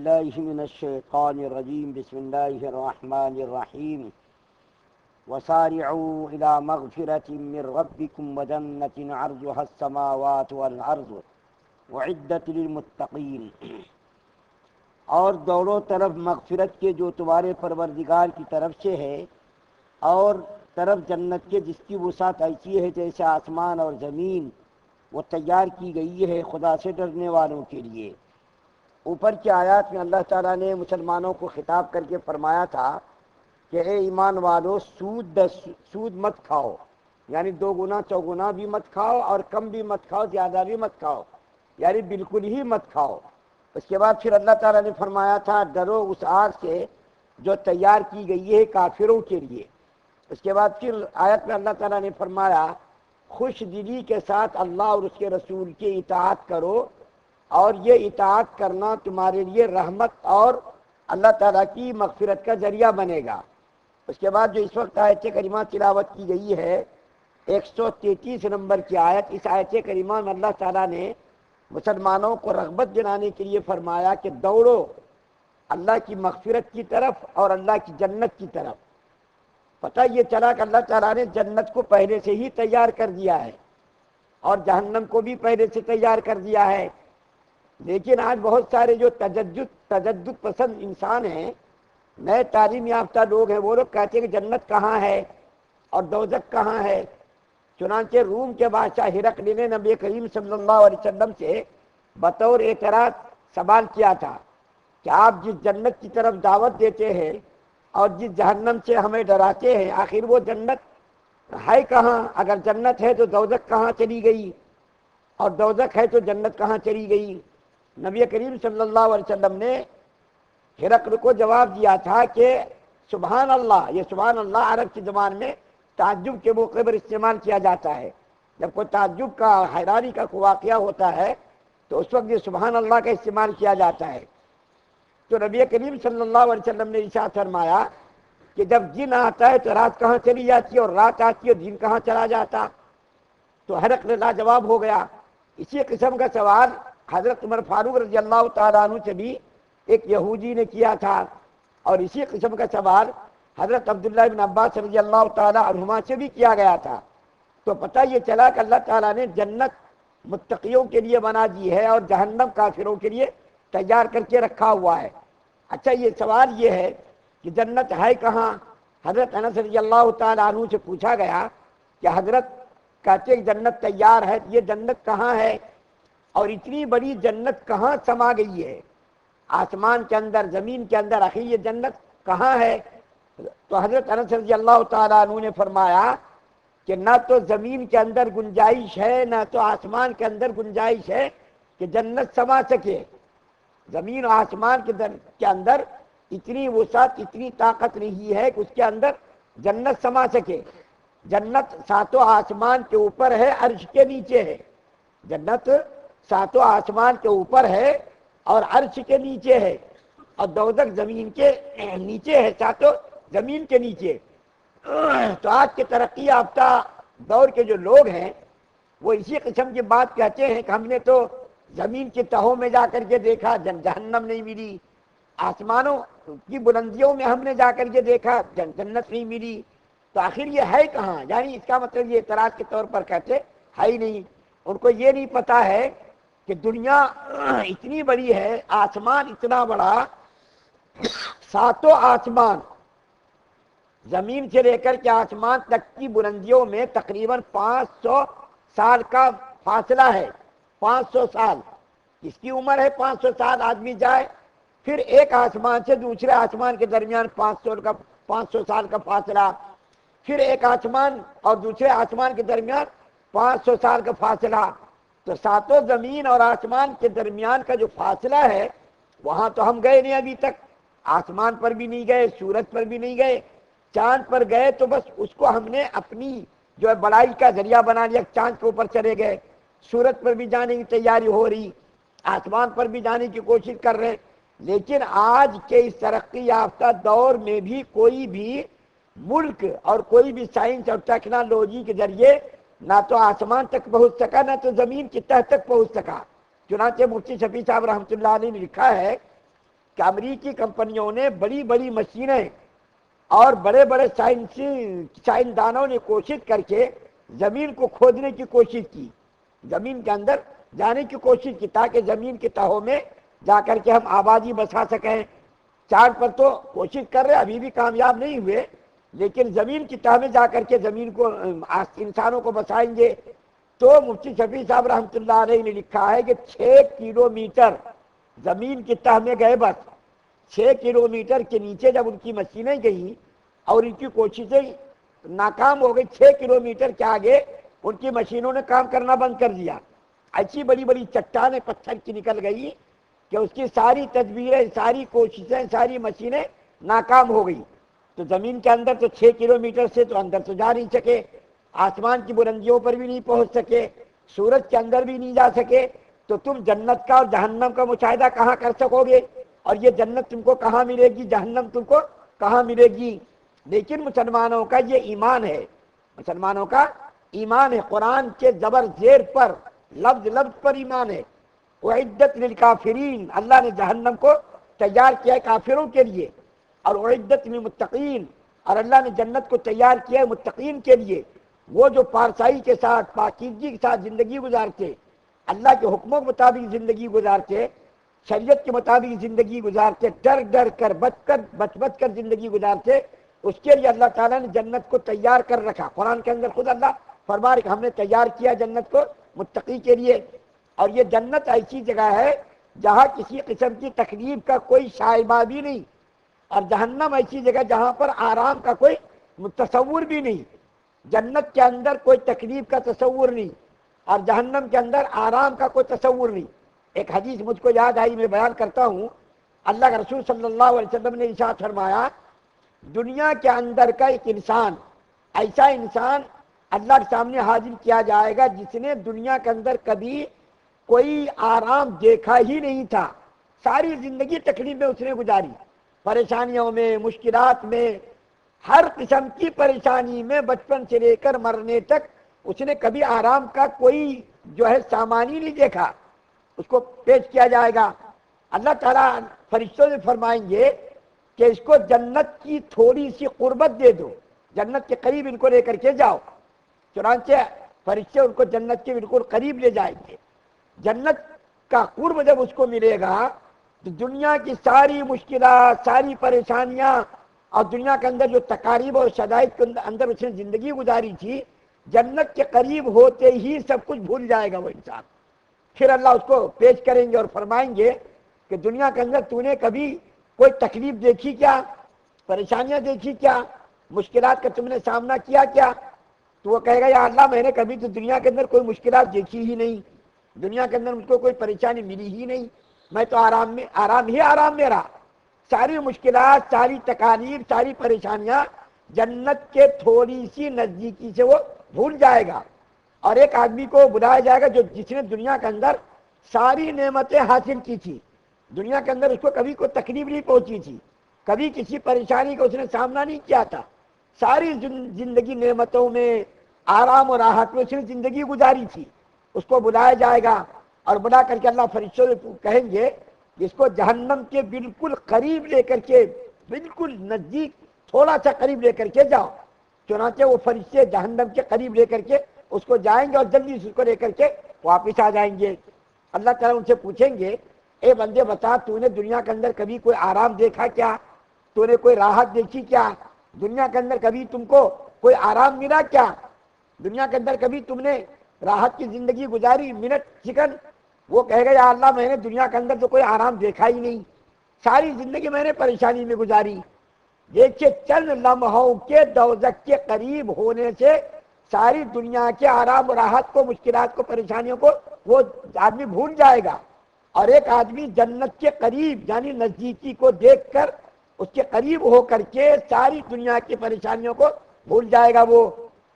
بالله من الشيطان الرجيم بسم الله الرحمن الرحيم وسارعوا إلى مغفرة من ربكم وجنة عرضها السماوات والأرض وعدت للمتقين، اور دوڑو طرف مغفرت کے جو تمہارے پروردگار کی طرف سے ہے، اور طرف جنت کے جس کی وسعت ایسی ہے جیسے آسمان اور زمین، وہ تیار کی گئی ہے خدا سے ڈرنے والوں کے لیے۔ اوپر کی آیات میں اللہ تعالیٰ نے مسلمانوں کو خطاب کر کے فرمایا تھا کہ اے ایمان والو، سود مت کھاؤ، یعنی 2 گنا 4 گنا بھی مت کھاؤ اور کم بھی مت کھاؤ، زیادہ بھی مت کھاؤ، یعنی بالکل ہی مت کھاؤ۔ اس کے بعد پھر اللہ تعالیٰ نے فرمایا تھا ڈرو اس آگ سے جو تیار کی گئی ہے کافروں کے لیے۔ اس کے بعد پھر آیت میں اللہ تعالیٰ نے فرمایا خوش دلی کے ساتھ اللہ اور اس کے رسول کی اطاعت کرو، اور یہ اطاعت کرنا تمہارے لیے رحمت اور اللہ تعالیٰ کی مغفرت کا ذریعہ بنے گا۔ اس کے بعد جو اس وقت آیت کریمہ تلاوت کی گئی ہے 133 نمبر کی آیت، اس آیت کریمہ میں اللہ تعالیٰ نے مسلمانوں کو رغبت دلانے کے لیے فرمایا کہ دوڑو اللہ کی مغفرت کی طرف اور اللہ کی جنت کی طرف۔ پتہ یہ چلا کہ اللہ تعالیٰ نے جنت کو پہلے سے ہی تیار کر دیا ہے اور جہنم کو بھی پہلے سے تیار کر دیا ہے، لیکن آج بہت سارے جو تجدد پسند انسان ہیں، نئے تعلیم یافتہ لوگ ہیں، وہ لوگ کہتے ہیں کہ جنت کہاں ہے اور دوزخ کہاں ہے۔ چنانچہ روم کے بادشاہ ہرقل نے نبی کریم صلی اللہ علیہ وسلم سے بطور اعتراض سوال کیا تھا کہ آپ جس جنت کی طرف دعوت دیتے ہیں اور جس جہنم سے ہمیں ڈراتے ہیں، آخر وہ جنت ہے کہاں؟ اگر جنت ہے تو دوزخ کہاں چلی گئی، اور دوزخ ہے تو جنت کہاں چلی گئی؟ نبی کریم صلی اللہ علیہ وسلم نے ہرقل کو جواب دیا تھا کہ سبحان اللہ، یہ سبحان اللہ عرب کی زبان میں تعجب کے موقع پر استعمال کیا جاتا ہے۔ جب کوئی تعجب کا، حیرانی کا کوئی واقعہ ہوتا ہے تو اس وقت یہ سبحان اللہ کا استعمال کیا جاتا ہے۔ تو نبی کریم صلی اللہ علیہ وسلم نے ارشاد فرمایا کہ جب دن آتا ہے تو رات کہاں چلی جاتی ہے، اور رات آتی ہے دن کہاں چلا جاتا؟ تو ہرقل لاجواب ہو گیا۔ اسی قسم کا سوال حضرت عمر فاروق رضی اللہ تعالیٰ عنہ سے بھی ایک یہودی نے کیا تھا، اور اسی قسم کا سوال حضرت عبداللہ بن عباس رضی اللہ تعالیٰ عنہما سے بھی کیا گیا تھا۔ تو پتہ یہ چلا کہ اللہ تعالیٰ نے جنت متقیوں کے لیے بنا دی ہے اور جہنم کافروں کے لیے تیار کر کے رکھا ہوا ہے۔ اچھا، یہ سوال یہ ہے کہ جنت ہے کہاں؟ حضرت انس رضی اللہ تعالیٰ عنہ سے پوچھا گیا کہ حضرت کہتے ہیں جنت تیار ہے، یہ جنت کہاں ہے؟ اور اتنی بڑی جنت کہاں سما گئی ہے؟ آسمان کے اندر، زمین کے اندر، آخر یہ جنت کہاں ہے؟ تو حضرت انس رضی اللہ تعالیٰ عنہ نے فرمایا کہ نہ تو زمین کے اندر گنجائش ہے، نہ تو آسمان کے اندر گنجائش ہے کہ جنت سما سکے۔ زمین و آسمان کے اندر اتنی وسعت، اتنی طاقت نہیں ہے کہ اس کے اندر جنت سما سکے۔ جنت 7 آسمان کے اوپر ہے، عرش کے نیچے ہے۔ جنت 7 آسمان کے اوپر ہے اور عرش کے نیچے ہے، اور دوزخ زمین کے نیچے ہے، 7 زمین کے نیچے۔ تو آج کے ترقی یافتہ دور کے جو لوگ ہیں وہ اسی قسم کی بات کہتے ہیں کہ ہم نے تو زمین کی تہوں میں جا کر کے دیکھا، جہنم نہیں ملی، آسمانوں کی بلندیوں میں ہم نے جا کر کے دیکھا، جنت نہیں ملی، تو آخر یہ ہے کہاں؟ یعنی اس کا مطلب یہ اعتراض کے طور پر کہتے ہے ہی نہیں۔ ان کو یہ نہیں پتا ہے کہ دنیا اتنی بڑی ہے، آسمان اتنا بڑا، 7 آسمان، زمین سے لے کر کے آسمان تک کی بلندیوں میں تقریباً 500 سال کا فاصلہ ہے۔ 500 سال، اس کی عمر ہے 500 سال، آدمی جائے پھر ایک آسمان سے دوسرے آسمان کے درمیان 500 سال کا فاصلہ، پھر ایک آسمان اور دوسرے آسمان کے درمیان 500 سال کا فاصلہ۔ تو 7 زمین اور آسمان کے درمیان کا جو فاصلہ ہے وہاں تو ہم گئے نہیں ابھی تک، آسمان پر بھی نہیں گئے، سورج پر بھی نہیں گئے، چاند پر گئے تو بس اس کو ہم نے اپنی جو ہے بڑائی کا ذریعہ بنا لیا، چاند کے اوپر چلے گئے، سورج پر بھی جانے کی تیاری ہو رہی، آسمان پر بھی جانے کی کوشش کر رہے۔ لیکن آج کے اس ترقی یافتہ دور میں بھی کوئی بھی ملک اور کوئی بھی سائنس اور ٹیکنالوجی کے ذریعے نہ تو آسمان تک پہنچ سکا، نہ تو زمین کی تہ تک پہنچ سکا۔ چنانچہ مفتی شفیع صاحب رحمۃ اللہ علیہ نے لکھا ہے کہ امریکی کمپنیوں نے بڑی بڑی مشینیں اور بڑے بڑے سائنسدانوں نے کوشش کر کے زمین کو کھودنے کی کوشش کی، زمین کے اندر جانے کی کوشش کی تاکہ زمین کی تہوں میں جا کر کے ہم آبادی بسا سکیں۔ چاند پر تو کوشش کر رہے، ابھی بھی کامیاب نہیں ہوئے، لیکن زمین کی تہ میں جا کر کے زمین کو انسانوں کو بسائیں گے۔ تو مفتی شفیع صاحب رحمۃ اللہ علیہ نے لکھا ہے کہ 6 کلومیٹر زمین کی تہ میں گئے، بس 6 کلومیٹر کے نیچے جب ان کی مشینیں گئیں اور ان کی کوششیں ناکام ہو گئی، 6 کلومیٹر کے آگے ان کی مشینوں نے کام کرنا بند کر دیا۔ ایسی بڑی بڑی چٹانیں پتھر کی نکل گئی کہ اس کی ساری تدبیریں، ساری کوششیں، ساری مشینیں ناکام ہو گئی۔ تو زمین کے اندر تو 6 کلومیٹر سے تو اندر تو جا نہیں سکے، آسمان کی بلندیوں پر بھی نہیں پہنچ سکے، سورج کے اندر بھی نہیں جا سکے، تو تم جنت کا اور جہنم کا مشاہدہ کہاں کر سکو گے؟ اور یہ جنت تم کو کہاں ملے گی، جہنم تم کو کہاں ملے گی؟ لیکن مسلمانوں کا یہ ایمان ہے، مسلمانوں کا ایمان ہے، قرآن کے زبر زیر پر، لفظ لفظ پر ایمان ہے۔ اعدت للکافرین، اللہ نے جہنم کو تیار کیا ہے کافروں کے لیے، اور اعدت للمتقین، اور اللہ نے جنت کو تیار کیا ہے متقین کے لیے، وہ جو پارسائی کے ساتھ، پاکیزگی کے ساتھ زندگی گزارتے، اللہ کے حکموں کے مطابق زندگی گزارتے، شریعت کے مطابق زندگی گزارتے، ڈر ڈر کر بچ کر زندگی گزارتے، اس کے لیے اللہ تعالیٰ نے جنت کو تیار کر رکھا۔ قرآن کے اندر خود اللہ فرما رہا کہ ہم نے تیار کیا جنت کو متقی کے لیے۔ اور یہ جنت ایسی جگہ ہے جہاں کسی قسم کی تکلیف کا کوئی شائبہ بھی نہیں، اور جہنم ایسی جگہ جہاں پر آرام کا کوئی تصور بھی نہیں۔ جنت کے اندر کوئی تکلیف کا تصور نہیں، اور جہنم کے اندر آرام کا کوئی تصور نہیں۔ ایک حدیث مجھ کو یاد آئی، میں بیان کرتا ہوں۔ اللہ کے رسول صلی اللہ علیہ وسلم نے ارشاد فرمایا، دنیا کے اندر کا ایک انسان، ایسا انسان اللہ کے سامنے حاضر کیا جائے گا جس نے دنیا کے اندر کبھی کوئی آرام دیکھا ہی نہیں تھا، ساری زندگی تکلیف میں اس نے گزاری، پریشانیوں میں، مشکلات میں، ہر قسم کی پریشانی میں، بچپن سے لے کر مرنے تک اس نے کبھی آرام کا کوئی جو ہے سامان ہی نہیں دیکھا۔ اس کو پیش کیا جائے گا، اللہ تعالیٰ فرشتوں سے فرمائیں گے کہ اس کو جنت کی تھوڑی سی قربت دے دو، جنت کے قریب ان کو لے کر کے جاؤ۔ چنانچہ فرشتے ان کو جنت کے بالکل قریب لے جائیں گے۔ جنت کا قرب جب اس کو ملے گا تو دنیا کی ساری مشکلات، ساری پریشانیاں، اور دنیا کے اندر جو تکالیف اور شدائد کے اندر اس نے زندگی گزاری تھی، جنت کے قریب ہوتے ہی سب کچھ بھول جائے گا وہ انسان۔ پھر اللہ اس کو پیش کریں گے اور فرمائیں گے کہ دنیا کے اندر تو نے کبھی کوئی تکلیف دیکھی کیا، پریشانیاں دیکھی کیا، مشکلات کا تم نے سامنا کیا کیا؟ تو وہ کہے گا یا اللہ میں نے کبھی تو دنیا کے اندر کوئی مشکلات دیکھی ہی نہیں، دنیا کے اندر مجھ کو کوئی پریشانی ملی ہی نہیں، میں تو آرام میں رہا۔ ساری مشکلات، ساری تکالیف، ساری پریشانیاں جنت کے تھوڑی سی نزدیکی سے وہ بھول جائے گا۔ اور ایک آدمی کو بلایا جائے گا جس نے دنیا کے اندر ساری نعمتیں حاصل کی تھی، دنیا کے اندر اس کو کبھی کوئی تکلیف نہیں پہنچی تھی، کبھی کسی پریشانی کا اس نے سامنا نہیں کیا تھا، ساری زندگی نعمتوں میں، آرام اور راحت میں اس نے زندگی گزاری تھی۔ اس کو بلایا جائے گا اور بلا کر کے اللہ فرشتوں سے کہیں گے اس کو جہنم کے بالکل قریب لے کر کے، بالکل نزدیک، تھوڑا سا قریب لے کر کے جاؤ۔ چنانچہ وہ فرشتے جہنم کے قریب لے کر کے اس کو جائیں گے اور جلدی اس کو لے کر کے واپس آ جائیں گے۔ اللہ تعالیٰ ان سے پوچھیں گے اے بندے بتا تو نے دنیا کے اندر کبھی کوئی آرام دیکھا کیا، تو نے کوئی راحت دیکھی کیا، دنیا کے اندر کبھی تم کو کوئی آرام ملا کیا، دنیا کے اندر کبھی تم نے راحت کی زندگی گزاری، منٹ سیکنڈ؟ وہ کہے گا یا اللہ میں نے دنیا کے اندر تو کوئی آرام دیکھا ہی نہیں، ساری زندگی میں نے پریشانی میں گزاری۔ دیکھیے چند لمحوں کے دوزخ کے قریب ہونے سے ساری دنیا کے آرام و راحت کو، مشکلات کو، پریشانیوں کو وہ آدمی بھول جائے گا۔ اور ایک آدمی جنت کے قریب یعنی نزدیکی کو دیکھ کر، اس کے قریب ہو کر کے ساری دنیا کی پریشانیوں کو بھول جائے گا۔ وہ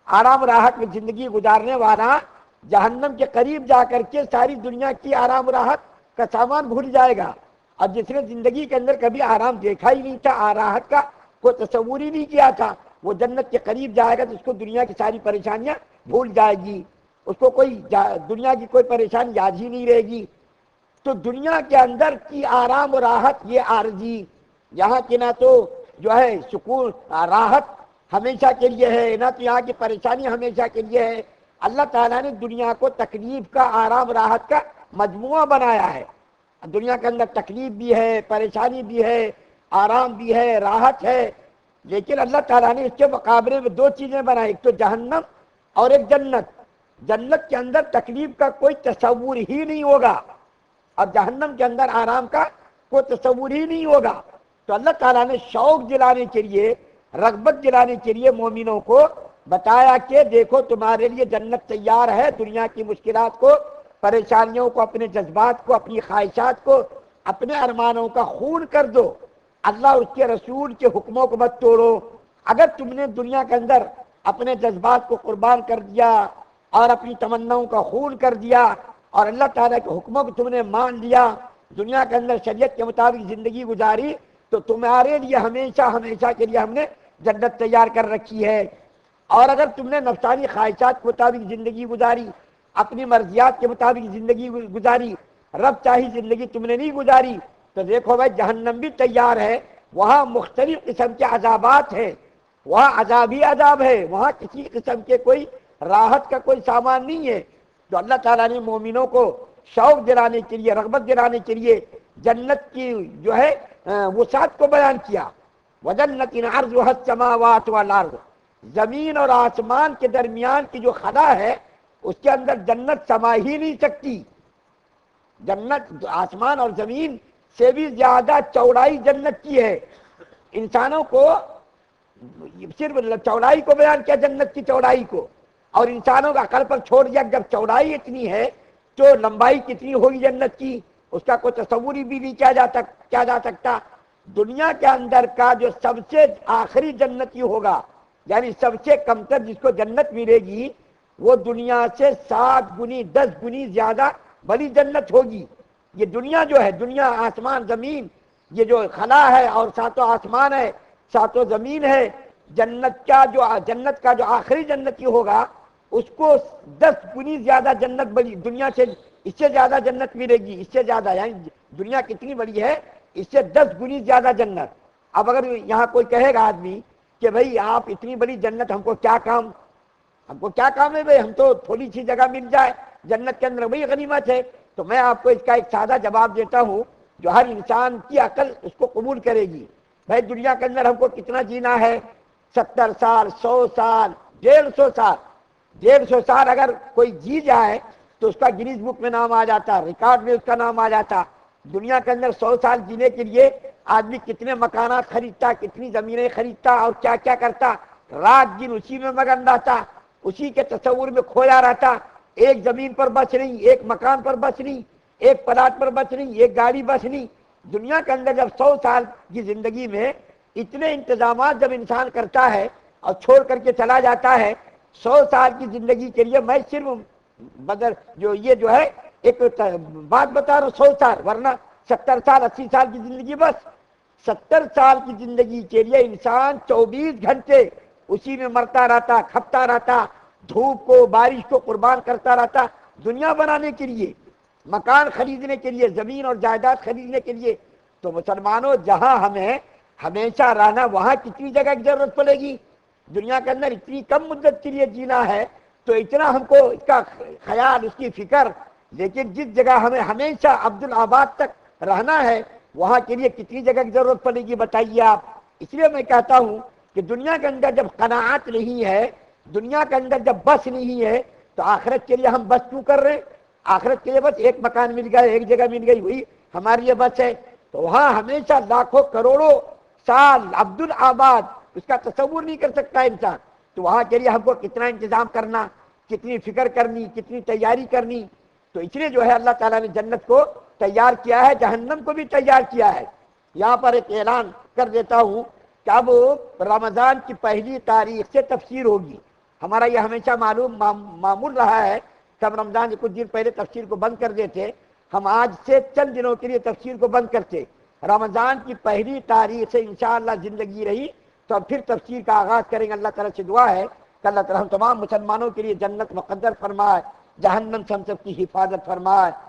آرام راحت میں زندگی گزارنے والا جہنم کے قریب جا کر کے ساری دنیا کی آرام راحت کا سامان بھول جائے گا۔ اور جس نے زندگی کے اندر کبھی آرام دیکھا ہی نہیں تھا، راحت کا کوئی تصور ہی نہیں کیا تھا، وہ جنت کے قریب جائے گا تو اس کو دنیا کی ساری پریشانیاں بھول جائے گی، اس کو کوئی دنیا کی کوئی پریشانی یاد ہی نہیں رہے گی۔ تو دنیا کے اندر کی آرام و راحت یہ عارضی، یہاں کی نہ تو جو ہے سکون راحت ہمیشہ کے لیے ہے، نہ تو یہاں کی پریشانی ہمیشہ کے لیے ہے۔ اللہ تعالیٰ نے دنیا کو تکلیف کا، آرام راحت کا مجموعہ بنایا ہے۔ دنیا کے اندر تکلیف بھی ہے، پریشانی بھی ہے، آرام بھی ہے، راحت ہے، لیکن اللہ تعالیٰ نے اس کے مقابلے میں دو چیزیں بنائی، ایک تو جہنم اور ایک جنت۔ جنت کے اندر تکلیف کا کوئی تصور ہی نہیں ہوگا، اور جہنم کے اندر آرام کا کوئی تصور ہی نہیں ہوگا۔ تو اللہ تعالیٰ نے شوق دلانے کے لیے، رغبت دلانے کے لیے مومنوں کو بتایا کہ دیکھو تمہارے لیے جنت تیار ہے، دنیا کی مشکلات کو، پریشانیوں کو، اپنے جذبات کو، اپنی خواہشات کو، اپنے ارمانوں کا خون کر دو، اللہ اور اس کے رسول کے حکموں کو مت توڑو۔ اگر تم نے دنیا کے اندر اپنے جذبات کو قربان کر دیا اور اپنی تمناؤں کا خون کر دیا اور اللہ تعالیٰ کے حکموں کو تم نے مان لیا، دنیا کے اندر شریعت کے مطابق زندگی گزاری، تو تمہارے لیے ہمیشہ ہمیشہ کے لیے ہم نے جنت تیار کر رکھی ہے۔ اور اگر تم نے نفسانی خواہشات کے مطابق زندگی گزاری، اپنی مرضیات کے مطابق زندگی گزاری، رب چاہی زندگی تم نے نہیں گزاری، تو دیکھو بھائی جہنم بھی تیار ہے، وہاں مختلف قسم کے عذابات ہیں، وہاں عذاب ہی عذاب ہے، وہاں کسی قسم کے کوئی راحت کا کوئی سامان نہیں ہے۔ تو اللہ تعالیٰ نے مومنوں کو شوق دلانے کے لیے، رغبت دلانے کے لیے جنت کی جو ہے وسعت کو بیان کیا۔ وَجَنَّةٍ عَرْضُهَا السَّمَاوَاتُ وَالْأَرْضُ، زمین اور آسمان کے درمیان کی جو خلا ہے اس کے اندر جنت سما ہی نہیں سکتی۔ جنت آسمان اور زمین سے بھی زیادہ چوڑائی جنت کی ہے۔ انسانوں کو صرف چوڑائی کو بیان کیا، جنت کی چوڑائی کو، اور انسانوں کا عقل پر چھوڑ دیا۔ جب چوڑائی اتنی ہے تو لمبائی کتنی ہوگی جنت کی، اس کا کوئی تصور بھی نہیں کیا جا سکتا۔ دنیا کے اندر کا جو سب سے آخری جنتی ہوگا، یعنی سب سے کمتر جس کو جنت ملے گی، وہ دنیا سے 7 گنی 10 گنی زیادہ بڑی جنت ہوگی۔ یہ دنیا جو ہے، دنیا آسمان زمین، یہ جو خلا ہے اور ساتوں آسمان ہے، ساتوں زمین ہے، جنت کا جو آخری جنتی ہوگا اس کو 10 گنی زیادہ جنت بڑی، دنیا سے اس سے زیادہ جنت ملے گی، اس سے زیادہ، یعنی دنیا کتنی بڑی ہے، اس سے 10 گنی زیادہ جنت۔ اب اگر یہاں کوئی کہے گا آدمی کہ بھئی آپ اتنی بڑی جنت، ہم کو کیا کام ہے بھئی، ہم تو تھوڑی سی جگہ مل جائے جنت کے اندر وہی غنیمت ہے، تو میں آپ کو اس کا ایک سادہ جواب دیتا ہوں جو ہر انسان کی عقل اس کو قبول کرے گی۔ بھائی دنیا کے اندر ہم کو کتنا جینا ہے؟ 70 سال، 100 سال، 150 سال۔ 150 سال اگر کوئی جی جائے تو اس کا گنیز بک میں نام آ جاتا، ریکارڈ میں اس کا نام آ جاتا۔ دنیا کے اندر 100 سال جینے کے لیے آدمی کتنے مکانات خریدتا، کتنی زمینیں خریدتا، اور کیا کیا کرتا، رات دن اسی میں مگن رہتا، اسی کے تصور میں کھویا رہتا۔ ایک زمین پر بس نہیں، ایک مکان پر بس نہیں، ایک پلاٹ پر بس نہیں، ایک گاڑی بس نہیں۔ دنیا کے اندر جب 100 سال کی زندگی میں اتنے انتظامات جب انسان کرتا ہے اور چھوڑ کر کے چلا جاتا ہے، 100 سال کی زندگی کے لیے میں صرف یہ جو ہے ایک بات بتا رہا ہوں، 100 سال، ورنہ 70 سال 80 سال کی زندگی، بس 70 سال کی زندگی کے لیے انسان 24 گھنٹے اسی میں مرتا رہتا، کھپتا رہتا، دھوپ کو بارش کو قربان کرتا رہتا، دنیا بنانے کے لیے، مکان خریدنے کے لیے، زمین اور جائیداد خریدنے کے لیے۔ تو مسلمانوں، جہاں ہمیں ہمیشہ رہنا، وہاں کتنی جگہ کی ضرورت پڑے گی؟ دنیا کے اندر اتنی کم مدت کے لیے جینا ہے تو اتنا ہم کو اس کا خیال، اس کی فکر، لیکن جس جگہ ہمیں ہمیشہ عبدالآباد تک رہنا ہے وہاں کے لیے کتنی جگہ کی ضرورت پڑے گی بتائیے آپ۔ اس لیے میں کہتا ہوں کہ دنیا کے اندر جب قناعت نہیں ہے، دنیا کے اندر جب بس نہیں ہے، تو آخرت کے لیے ہم بس کیوں کر رہے ہیں؟ آخرت کے لیے بس ایک مکان مل گیا، ایک جگہ مل گئی، وہی ہمارے لیے بس ہے۔ تو وہاں ہمیشہ لاکھوں کروڑوں سال عبدالآباد، اس کا تصور نہیں کر سکتا انسان۔ تو وہاں کے لیے ہم کو کتنا انتظام کرنا، کتنی فکر کرنی، کتنی تیاری کرنی۔ تو اس لیے جو ہے اللہ تعالیٰ نے جنت کو تیار کیا ہے، جہنم کو بھی تیار کیا ہے۔ یہاں پر ایک اعلان کر دیتا ہوں کہ اب رمضان کی پہلی تاریخ سے تفسیر ہوگی۔ ہمارا یہ ہمیشہ معمول رہا ہے کہ ہم رمضان کے کچھ دن پہلے تفسیر کو بند کر دیتے، ہم آج سے چند دنوں کے لیے تفسیر کو بند کرتے۔ رمضان کی پہلی تاریخ سے انشاءاللہ زندگی رہی تو اب پھر تفسیر کا آغاز کریں گے۔ اللہ تعالیٰ سے دعا ہے کہ اللہ تعالیٰ ہم تمام مسلمانوں کے لیے جنت مقدر فرمائے، جہنم سے ہم سب کی حفاظت فرمائے۔